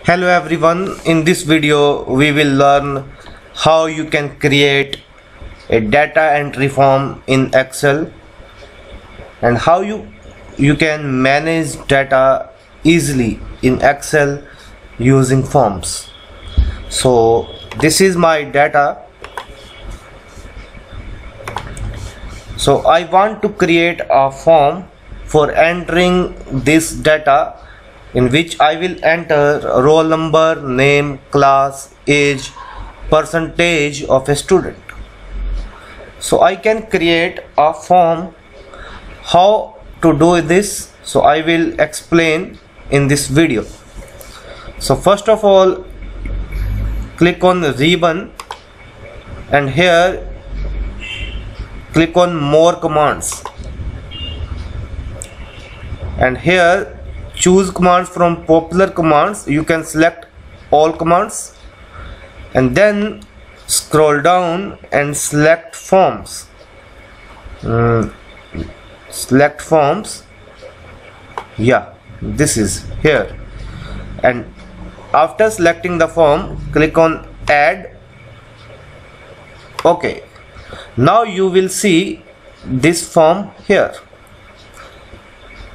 Hello everyone, in this video we will learn how you can create a data entry form in Excel and how you can manage data easily in Excel using forms. So this is my data. So I want to create a form for entering this data, in which I will enter roll number, name, class, age, percentage of a student. So I can create a form. How to do this? So I will explain in this video. So first of all, click on the ribbon and here click on more commands, and here choose commands from popular commands. You can select all commands and then scroll down and select forms. Select forms. Yeah, this is here, and after selecting the form, click on add. Okay, now you will see this form here.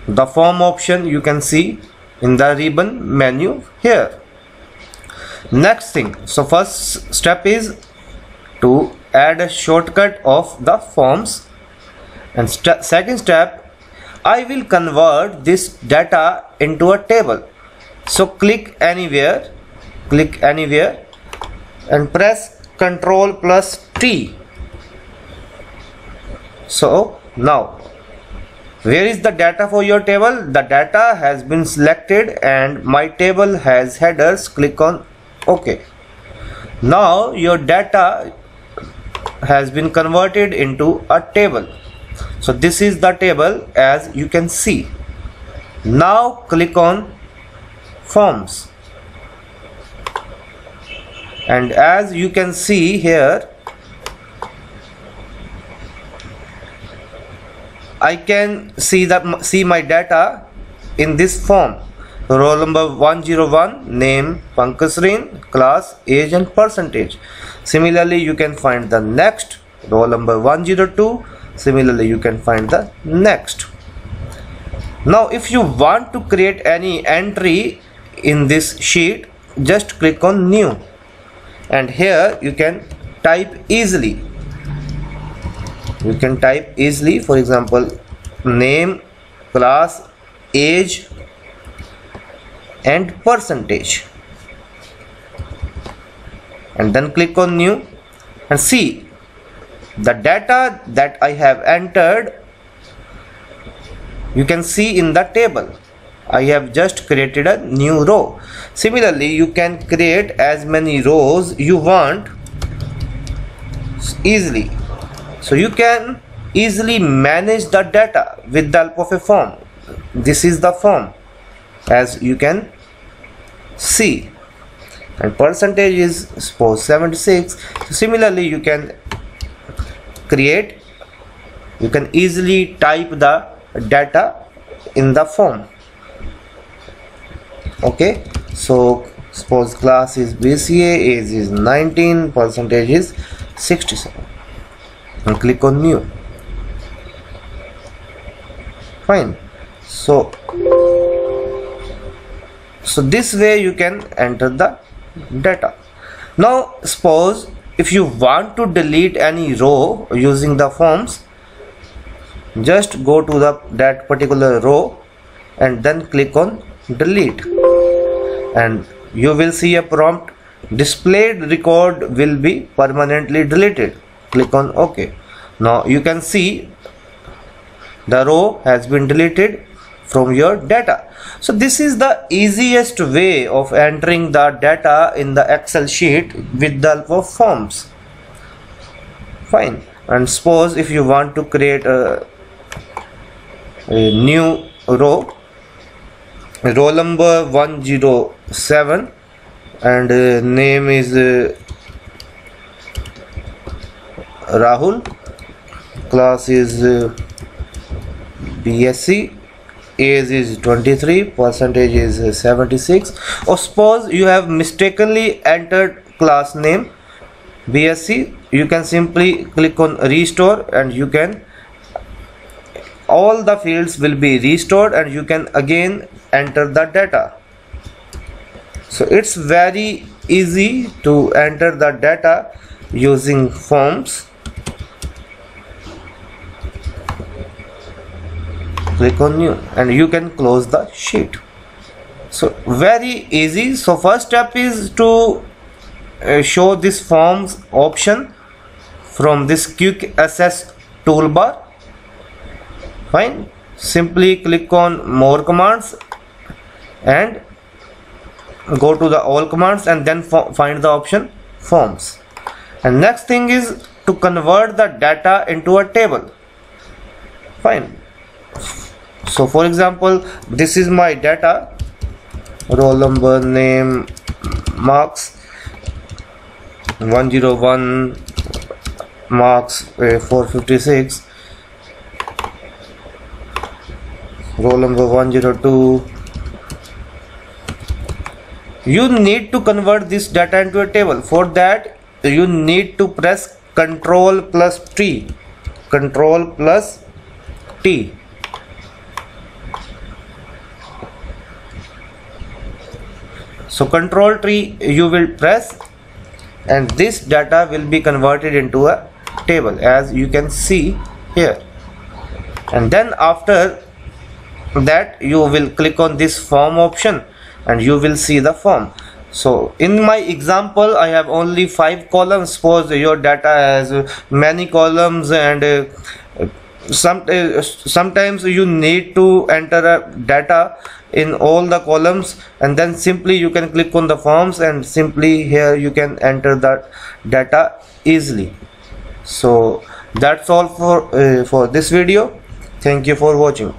The form option you can see in the ribbon menu here. Next thing, so first step is to add a shortcut of the forms, and second step, I will convert this data into a table. So click anywhere and press Ctrl+T. So now, where is the data for your table? The data has been selected and my table has headers. Click on OK. Now your data has been converted into a table. So this is the table as you can see. Now click on forms, and as you can see here, I can see my data in this form. Roll number 101, name Pankaj, class, age and percentage. Similarly, you can find the next roll number 102. Similarly, you can find the next. Now if you want to create any entry in this sheet, just click on new, and here you can type easily. You can type easily, for example, name, class, age and percentage, and then click on new, and see the data that I have entered. You can see in the table. I have just created a new row. Similarly, you can create as many rows you want easily. So you can easily manage the data with the help of a form. This is the form as you can see, and percentage is suppose 76. So similarly, you can easily type the data in the form. Okay, so suppose class is BCA, age is 19, percentage is 67, and click on new. Fine. So this way you can enter the data. Now suppose if you want to delete any row using the forms, just go to that particular row and then click on delete, and you will see a prompt, displayed record will be permanently deleted. Click on OK. Now you can see the row has been deleted from your data. So this is the easiest way of entering the data in the Excel sheet with the help of forms. Fine. And suppose if you want to create a new row, roll number 107, and name is Rahul, class is BSc, age is 23, percentage is 76. Or suppose you have mistakenly entered class name BSc, you can simply click on restore and you can, all the fields will be restored and you can again enter the data. So it's very easy to enter the data using forms. Click on new and you can close the sheet. So very easy. So first step is to show this forms option from this quick access toolbar. Fine, simply click on more commands and go to the all commands and then find the option forms. And next thing is to convert the data into a table. Fine, so for example, this is my data, roll number, name, marks 101, marks 456, roll number 102. You need to convert this data into a table. For that you need to press Ctrl plus T, Ctrl plus T. So Ctrl T you will press and this data will be converted into a table as you can see here. And then after that you will click on this form option and you will see the form. So in my example I have only 5 columns. Suppose your data has many columns and sometimes you need to enter a data in all the columns, and then simply you can click on the forms and simply here you can enter that data easily. So that's all for this video. Thank you for watching.